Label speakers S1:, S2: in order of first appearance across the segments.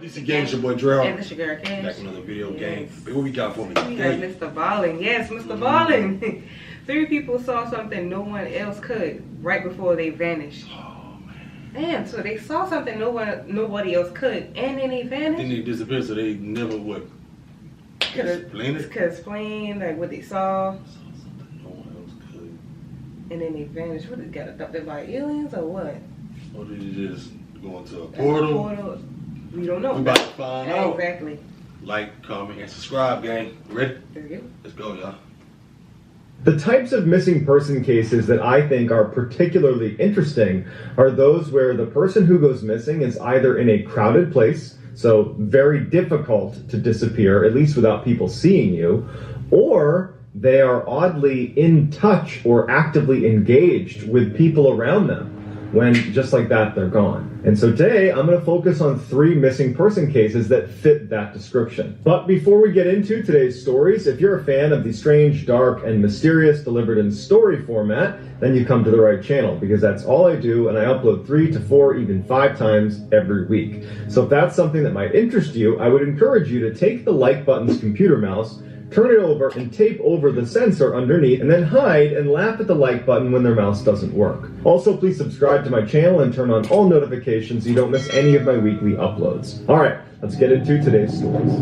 S1: DC Gang, your boy DreadHawk.
S2: And this your girl Cash.
S1: Back with another video game. What we got for me
S2: We got
S1: today?
S2: Mr. Ballen. Yes, Mr. Ballen. 3 people saw something no one else could right before they vanished.
S1: Oh man.
S2: Damn, so they saw something nobody else could, and then they vanished.
S1: Then they disappeared, so they never would explain it.
S2: Could explain like what they saw,
S1: Saw something no one else could.
S2: and then they vanished. What, they got adopted by aliens or what?
S1: Or did you just go into a portal?
S2: We don't know.
S1: We about to find out.
S2: Exactly.
S1: Like, comment, and subscribe, gang. Ready?
S2: There you go.
S1: Let's go, y'all.
S3: The types of missing person cases that I think are particularly interesting are those where the person who goes missing is either in a crowded place, so very difficult to disappear, at least without people seeing you, or they are oddly in touch or actively engaged with people around them, when just like that they're gone. And so today I'm going to focus on 3 missing person cases that fit that description. But before we get into today's stories, if you're a fan of the strange, dark, and mysterious delivered in story format, then you come to the right channel, because that's all I do, and I upload 3 to 4, even 5 times every week. So if that's something that might interest you, I would encourage you to take the like button's computer mouse, turn it over, and tape over the sensor underneath, and then hide and laugh at the like button when their mouse doesn't work. Also, please subscribe to my channel and turn on all notifications so you don't miss any of my weekly uploads. Alright, let's get into today's stories.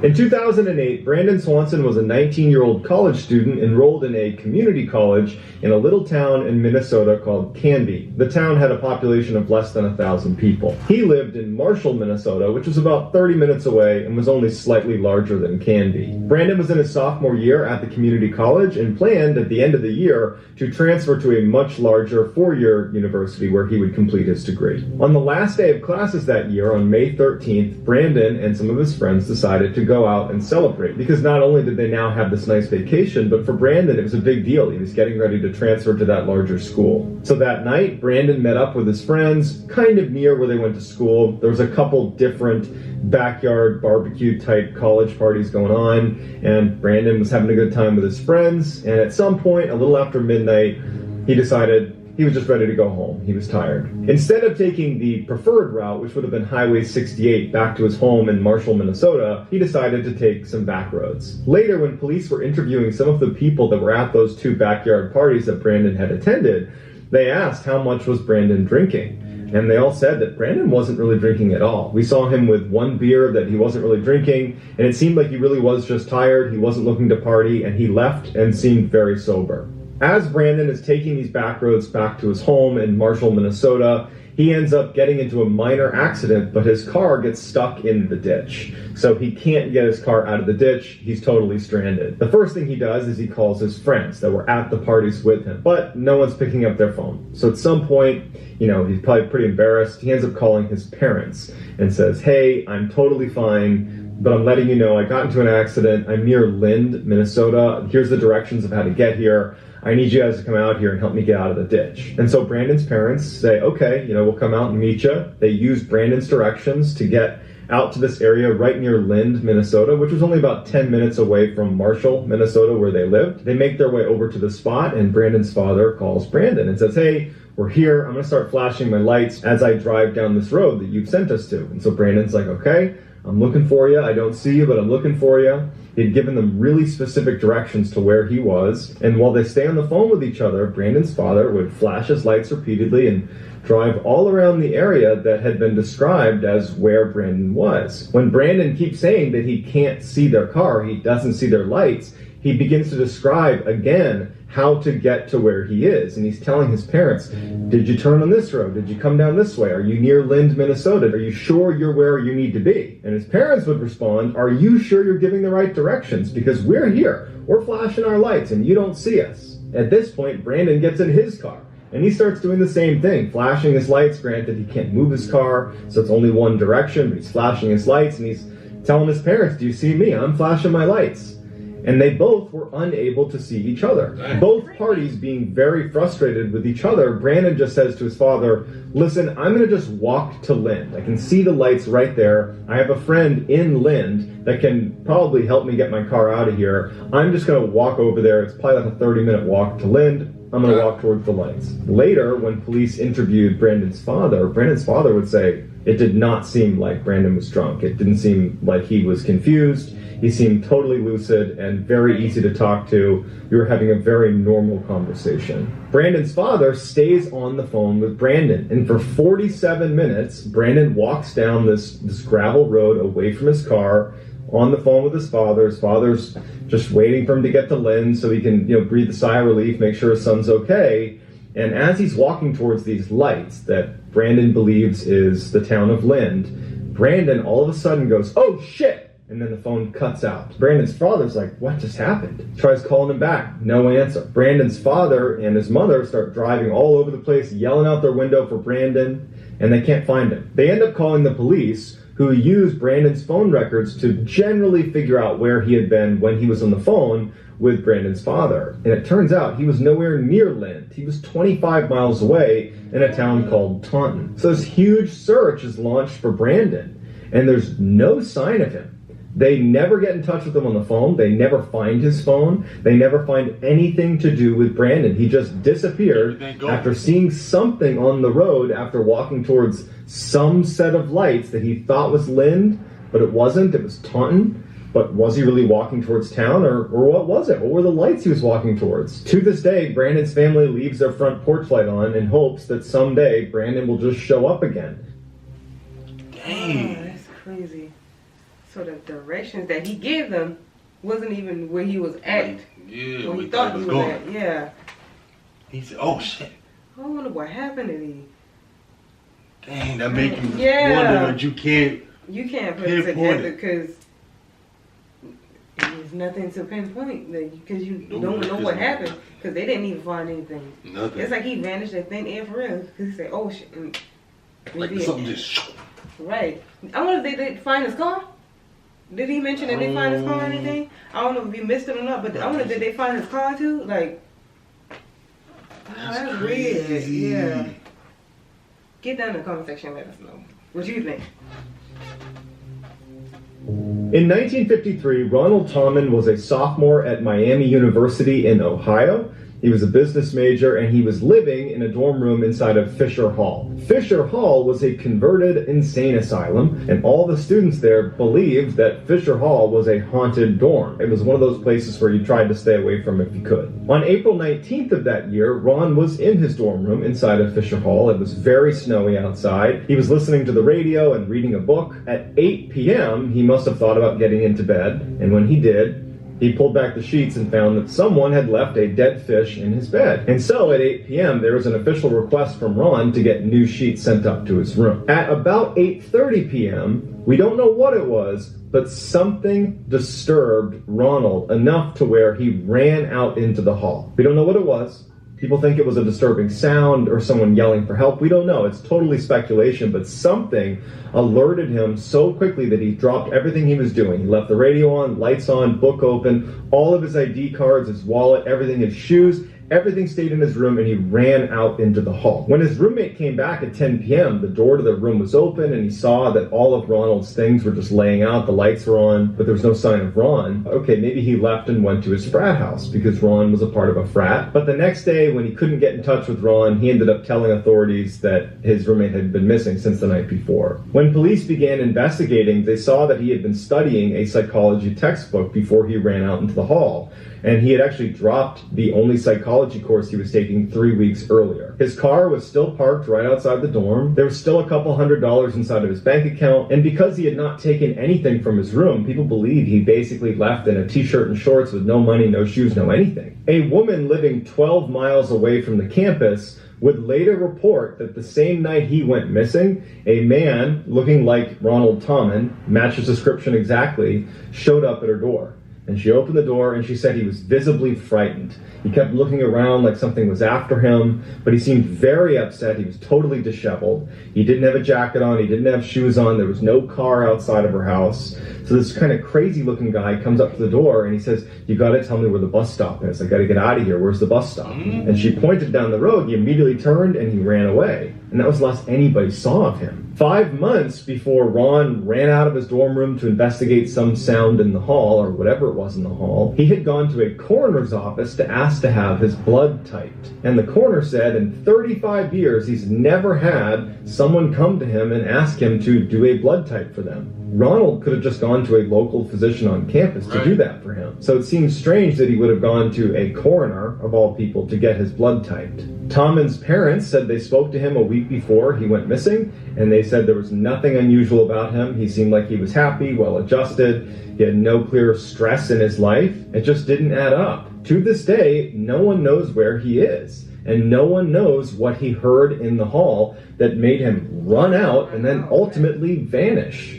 S3: In 2008, Brandon Swanson was a 19-year-old college student enrolled in a community college in a little town in Minnesota called Canby. The town had a population of less than 1,000 people. He lived in Marshall, Minnesota, which was about 30 minutes away and was only slightly larger than Canby. Brandon was in his sophomore year at the community college and planned at the end of the year to transfer to a much larger 4-year university where he would complete his degree. On the last day of classes that year, on May 13th, Brandon and some of his friends decided to go out and celebrate, because not only did they now have this nice vacation, but for Brandon it was a big deal. He was getting ready to transfer to that larger school. So that night, Brandon met up with his friends kind of near where they went to school. There was a couple different backyard barbecue type college parties going on, and Brandon was having a good time with his friends, and at some point, a little after midnight, he decided he was just ready to go home. He was tired. Instead of taking the preferred route, which would have been Highway 68 back to his home in Marshall, Minnesota, he decided to take some back roads. Later, when police were interviewing some of the people that were at those 2 backyard parties that Brandon had attended, they asked how much was Brandon drinking. And they all said that Brandon wasn't really drinking at all. We saw him with 1 beer that he wasn't really drinking, and it seemed like he really was just tired. He wasn't looking to party, and he left and seemed very sober. As Brandon is taking these back roads back to his home in Marshall, Minnesota, he ends up getting into a minor accident, but his car gets stuck in the ditch. So he can't get his car out of the ditch. He's totally stranded. The first thing he does is he calls his friends that were at the parties with him, but no one's picking up their phone. So at some point, he's probably pretty embarrassed. He ends up calling his parents and says, "Hey, I'm totally fine, but I'm letting you know I got into an accident. I'm near Lind, Minnesota. Here's the directions of how to get here. I need you guys to come out here and help me get out of the ditch." And so Brandon's parents say, "Okay, we'll come out and meet you." They use Brandon's directions to get out to this area right near Lind, Minnesota, which was only about 10 minutes away from Marshall, Minnesota, where they lived. They make their way over to the spot, and Brandon's father calls Brandon and says, "Hey, we're here. I'm going to start flashing my lights as I drive down this road that you've sent us to." And so Brandon's like, "Okay, I'm looking for you. I don't see you, but I'm looking for you." He'd given them really specific directions to where he was, and while they stay on the phone with each other, Brandon's father would flash his lights repeatedly and drive all around the area that had been described as where Brandon was. When Brandon keeps saying that he can't see their car, he doesn't see their lights, he begins to describe again how to get to where he is. And he's telling his parents, "Did you turn on this road? Did you come down this way? Are you near Lind, Minnesota? Are you sure you're where you need to be?" And his parents would respond, "Are you sure you're giving the right directions? Because we're here. We're flashing our lights and you don't see us." At this point, Brandon gets in his car and he starts doing the same thing, flashing his lights. Granted, he can't move his car, so it's only one direction, but he's flashing his lights and he's telling his parents, "Do you see me? I'm flashing my lights." and they both were unable to see each other. Both parties being very frustrated with each other, Brandon just says to his father, listen, I'm going to just walk to Lind. I can see the lights right there. I have a friend in Lind that can probably help me get my car out of here. I'm just going to walk over there. It's probably like a 30-minute walk to Lind. I'm going to walk towards the lights. Later, when police interviewed Brandon's father would say it did not seem like Brandon was drunk. It didn't seem like he was confused. He seemed totally lucid and very easy to talk to. We were having a very normal conversation. Brandon's father stays on the phone with Brandon, and for 47 minutes, Brandon walks down this gravel road away from his car, on the phone with his father. His father's just waiting for him to get to Lind so he can, breathe a sigh of relief, make sure his son's okay. And as he's walking towards these lights that Brandon believes is the town of Lind, Brandon all of a sudden goes, oh shit! And then the phone cuts out. Brandon's father's like, what just happened? Tries calling him back, no answer. Brandon's father and his mother start driving all over the place, yelling out their window for Brandon, and they can't find him. They end up calling the police, who used Brandon's phone records to generally figure out where he had been when he was on the phone with Brandon's father. And it turns out he was nowhere near Lind. He was 25 miles away in a town called Taunton. So this huge search is launched for Brandon, and there's no sign of him. They never get in touch with him on the phone. They never find his phone. They never find anything to do with Brandon. He just disappeared after seeing something on the road after walking towards some set of lights that he thought was Lind, but it wasn't. It was Taunton. But was he really walking towards town, or what was it? What were the lights he was walking towards? To this day, Brandon's family leaves their front porch light on in hopes that someday Brandon will just show up again.
S1: Dang.
S2: Oh, that's crazy. So the directions that he gave them wasn't even where he was at.
S1: Yeah,
S2: where he thought he was at. Yeah.
S1: He said, oh shit.
S2: I wonder what happened to me.
S1: Dang, that make you wonder that you can't
S2: put it together because there's nothing to pinpoint because you don't know what happened because they didn't even find anything.
S1: Nothing.
S2: It's like he vanished in thin air for real because he said, oh shit. And
S1: like something just...
S2: Right. I wonder if they did find his car. Did he mention that they find his car or anything? I don't know if you missed it or not, but I wonder did they find his car too? Like, that's weird. Yeah. Get down in the comment section and let us know. What do you think?
S3: In 1953, Ronald Tommen was a sophomore at Miami University in Ohio. He was a business major, and he was living in a dorm room inside of Fisher Hall. Fisher Hall was a converted insane asylum, and all the students there believed that Fisher Hall was a haunted dorm. It was one of those places where you tried to stay away from if you could. On April 19th of that year, Ron was in his dorm room inside of Fisher Hall. It was very snowy outside. He was listening to the radio and reading a book. At 8 p.m., he must have thought about getting into bed, and when he did, he pulled back the sheets and found that someone had left a dead fish in his bed. And so at 8 p.m., there was an official request from Ron to get new sheets sent up to his room. At about 8:30 p.m., we don't know what it was, but something disturbed Ronald enough to where he ran out into the hall. We don't know what it was. People think it was a disturbing sound or someone yelling for help. We don't know. It's totally speculation, but something alerted him so quickly that he dropped everything he was doing. He left the radio on, lights on, book open, all of his ID cards, his wallet, everything, his shoes, everything stayed in his room, and he ran out into the hall. When his roommate came back at 10 p.m., the door to the room was open, and he saw that all of Ronald's things were just laying out. The lights were on, but there was no sign of Ron. Okay, maybe he left and went to his frat house because Ron was a part of a frat. But the next day, when he couldn't get in touch with Ron, he ended up telling authorities that his roommate had been missing since the night before. When police began investigating, they saw that he had been studying a psychology textbook before he ran out into the hall. And he had actually dropped the only psychology course he was taking 3 weeks earlier. His car was still parked right outside the dorm. There was still a couple $100s inside of his bank account. And because he had not taken anything from his room, people believe he basically left in a t-shirt and shorts with no money, no shoes, no anything. A woman living 12 miles away from the campus would later report that the same night he went missing, a man looking like Ronald Tommen, matched his description exactly, showed up at her door. And she opened the door, and she said he was visibly frightened. He kept looking around like something was after him, but he seemed very upset. He was totally disheveled. He didn't have a jacket on. He didn't have shoes on. There was no car outside of her house. So this kind of crazy-looking guy comes up to the door, and he says, "You got to tell me where the bus stop is. I got to get out of here. Where's the bus stop?" And she pointed down the road. He immediately turned, and he ran away. And that was the last anybody saw of him. 5 months before Ron ran out of his dorm room to investigate some sound in the hall, or whatever it was in the hall, he had gone to a coroner's office to ask to have his blood typed. And the coroner said in 35 years he's never had someone come to him and ask him to do a blood type for them. Ronald could have just gone to a local physician on campus to do that for him. So it seems strange that he would have gone to a coroner, of all people, to get his blood typed. Tommen's parents said they spoke to him a week before he went missing, and they said there was nothing unusual about him. He seemed like he was happy, well-adjusted. He had no clear stress in his life. It just didn't add up. To this day, no one knows where he is, and no one knows what he heard in the hall that made him run out and then ultimately vanish.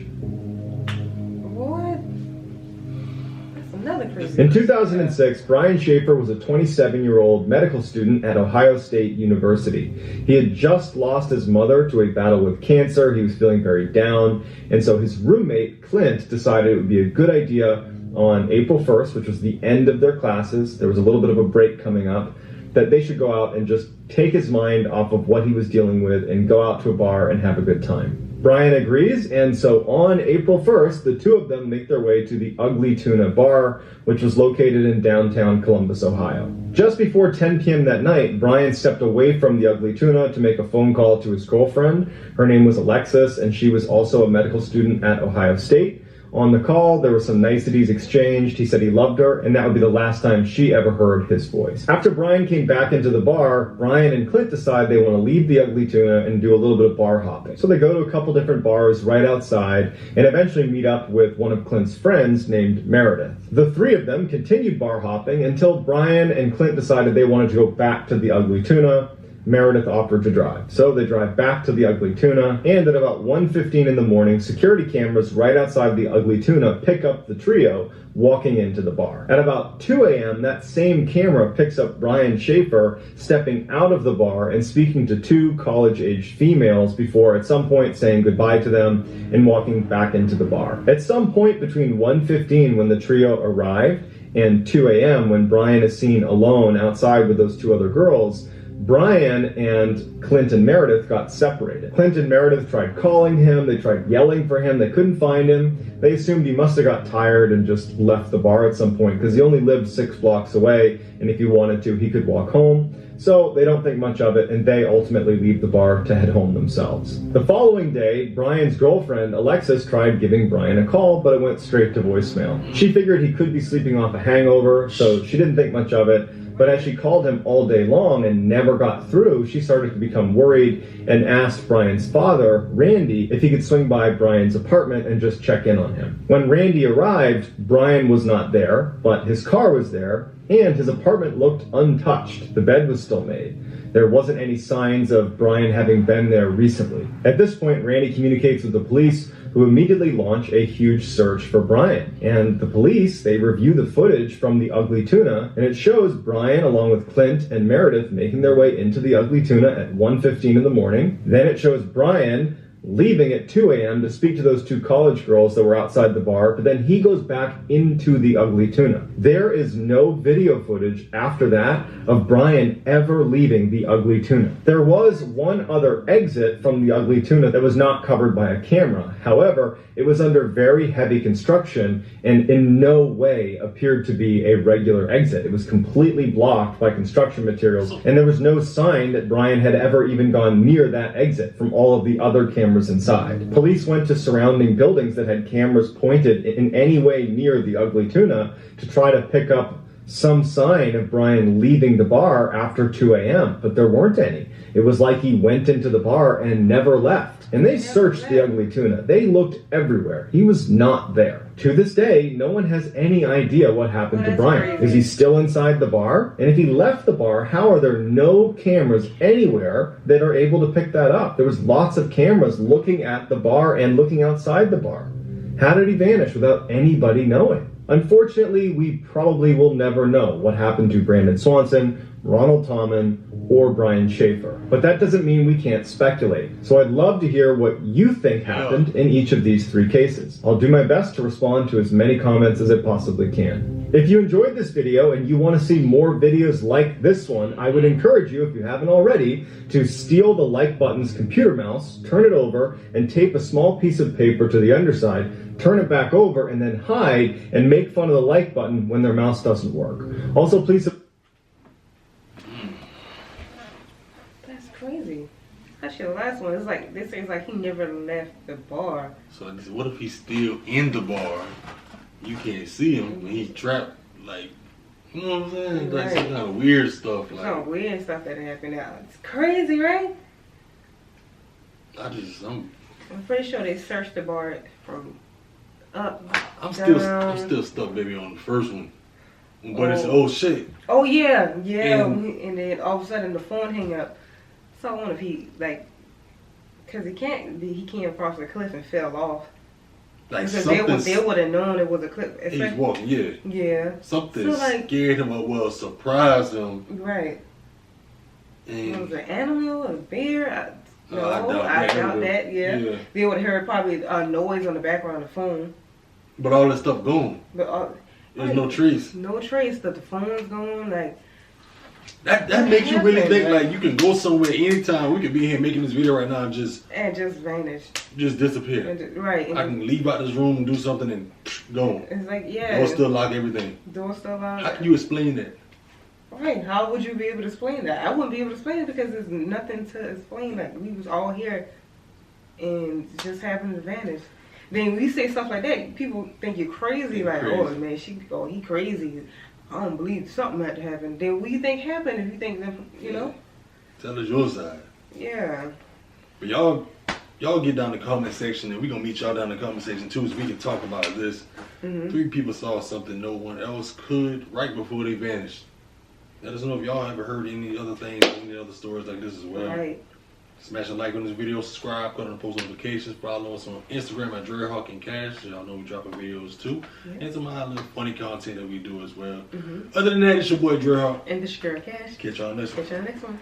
S3: In 2006, Brian Schaeffer was a 27-year-old medical student at Ohio State University. He had just lost his mother to a battle with cancer. He was feeling very down, and so his roommate, Clint, decided it would be a good idea on April 1st, which was the end of their classes, there was a little bit of a break coming up, that they should go out and just take his mind off of what he was dealing with and go out to a bar and have a good time. Brian agrees, and so on April 1st, the two of them make their way to the Ugly Tuna Bar, which was located in downtown Columbus, Ohio. Just before 10 p.m. that night, Brian stepped away from the Ugly Tuna to make a phone call to his girlfriend. Her name was Alexis, and she was also a medical student at Ohio State. On the call, there were some niceties exchanged. He said he loved her, and that would be the last time she ever heard his voice. After Brian came back into the bar, Brian and Clint decide they want to leave the Ugly Tuna and do a little bit of bar hopping. So they go to a couple different bars right outside and eventually meet up with one of Clint's friends named Meredith. The three of them continued bar hopping until Brian and Clint decided they wanted to go back to the Ugly Tuna. Meredith offered to drive. So they drive back to the Ugly Tuna, and at about 1:15 in the morning, security cameras right outside the Ugly Tuna pick up the trio walking into the bar. At about 2 a.m., that same camera picks up Brian Schaeffer stepping out of the bar and speaking to two college-aged females before at some point saying goodbye to them and walking back into the bar. At some point between 1:15 when the trio arrived and 2 a.m. when Brian is seen alone outside with those two other girls, Brian and Clint and Meredith got separated. Clint and Meredith tried calling him, they tried yelling for him, they couldn't find him. They assumed he must have got tired and just left the bar at some point because he only lived 6 blocks away, and if he wanted to, he could walk home. So they don't think much of it, and they ultimately leave the bar to head home themselves. The following day, Brian's girlfriend, Alexis, tried giving Brian a call, but it went straight to voicemail. She figured he could be sleeping off a hangover, so she didn't think much of it. But as she called him all day long and never got through, she started to become worried and asked Brian's father, Randy, if he could swing by Brian's apartment and just check in on him. When Randy arrived, Brian was not there, but his car was there, and his apartment looked untouched. The bed was still made. There wasn't any signs of Brian having been there recently. At this point, Randy communicates with the police, who immediately launch a huge search for Brian. And the police, they review the footage from the Ugly Tuna, and it shows Brian along with Clint and Meredith making their way into the Ugly Tuna at 1:15 in the morning. Then it shows Brian leaving at 2 a.m. to speak to those two college girls that were outside the bar, but then he goes back into the Ugly Tuna. There is no video footage after that of Brian ever leaving the Ugly Tuna. There was one other exit from the Ugly Tuna that was not covered by a camera. However, it was under very heavy construction and in no way appeared to be a regular exit. It was completely blocked by construction materials, and there was no sign that Brian had ever even gone near that exit from all of the other cameras inside. Police went to surrounding buildings that had cameras pointed in any way near the Ugly Tuna to try to pick up some sign of Brian leaving the bar after 2 a.m., but there weren't any. It was like he went into the bar and never left. And they searched the Ugly Tuna. They looked everywhere. He was not there. To this day, no one has any idea what happened to Brian. Is he still inside the bar? And if he left the bar, how are there no cameras anywhere that are able to pick that up? There was lots of cameras looking at the bar and looking outside the bar. How did he vanish without anybody knowing? Unfortunately, we probably will never know what happened to Brandon Swanson, Ronald Tommen, or Brian Schaeffer. But that doesn't mean we can't speculate. So I'd love to hear what you think happened in each of these 3 cases. I'll do my best to respond to as many comments as I possibly can. If you enjoyed this video and you want to see more videos like this one, I would encourage you, if you haven't already, to steal the like button's computer mouse, turn it over, and tape a small piece of paper to the underside, turn it back over, and then hide and make fun of the like button when their mouse doesn't work. Also, please...
S2: That's crazy. Actually, the last one, it's like, this seems like he never left the bar.
S1: So what if he's still in the bar? You can't see him when he's trapped, like, you know what I'm saying? Like some kind of weird stuff. Like,
S2: some weird stuff that happened out. It's crazy, right?
S1: I'm
S2: pretty sure they searched the bar from up,
S1: I'm
S2: down.
S1: still stuck, baby, on the first one. But it's, oh shit.
S2: Oh yeah. And then all of a sudden the phone hang up. So I wonder if he, like, cause he came across the cliff and fell off.
S1: Like
S2: because
S1: something,
S2: they would have known it was a cliff.
S1: He's walking, yeah.
S2: Yeah.
S1: Something
S2: so, like,
S1: scared him or well surprised him.
S2: Right.
S1: And
S2: it was an animal, a bear.
S1: I doubt
S2: that. Yeah. They would have heard probably a noise on the background of the phone.
S1: But all that stuff gone.
S2: But
S1: there's no trace.
S2: No trace. But the phone's gone. Like
S1: that makes you really think like you can go somewhere anytime. We could be here making this video right now and just
S2: vanish.
S1: Just disappear.
S2: Right.
S1: I can leave out this room and do something and go.
S2: It's like
S1: Door still lock everything.
S2: Door still locked.
S1: How can you explain that?
S2: Right. How would you be able to explain that? I wouldn't be able to explain it because there's nothing to explain. Like we was all here and just happened to vanish. Then when you say stuff like that, people think you're crazy.
S1: You're
S2: like,
S1: crazy.
S2: oh man, he crazy. I don't believe something had to happen. Then what do you think happened if you think that, you know?
S1: Tell us your side.
S2: Yeah.
S1: But y'all get down in the comment section and we're going to meet y'all down in the comment section too so we can talk about this. 3 people saw something no one else could right before they vanished. Let us know if y'all ever heard any other things, any other stories like this as well.
S2: Right.
S1: Smash a like on this video, subscribe, put on post notifications, follow us on Instagram at DreadHawk and Cash. Y'all know we dropping videos too. Yeah. And some other funny content that we do as well. Other than that, it's your boy DreadHawk.
S2: And this is Girl Cash.
S1: Catch y'all next one.
S2: Catch y'all next one.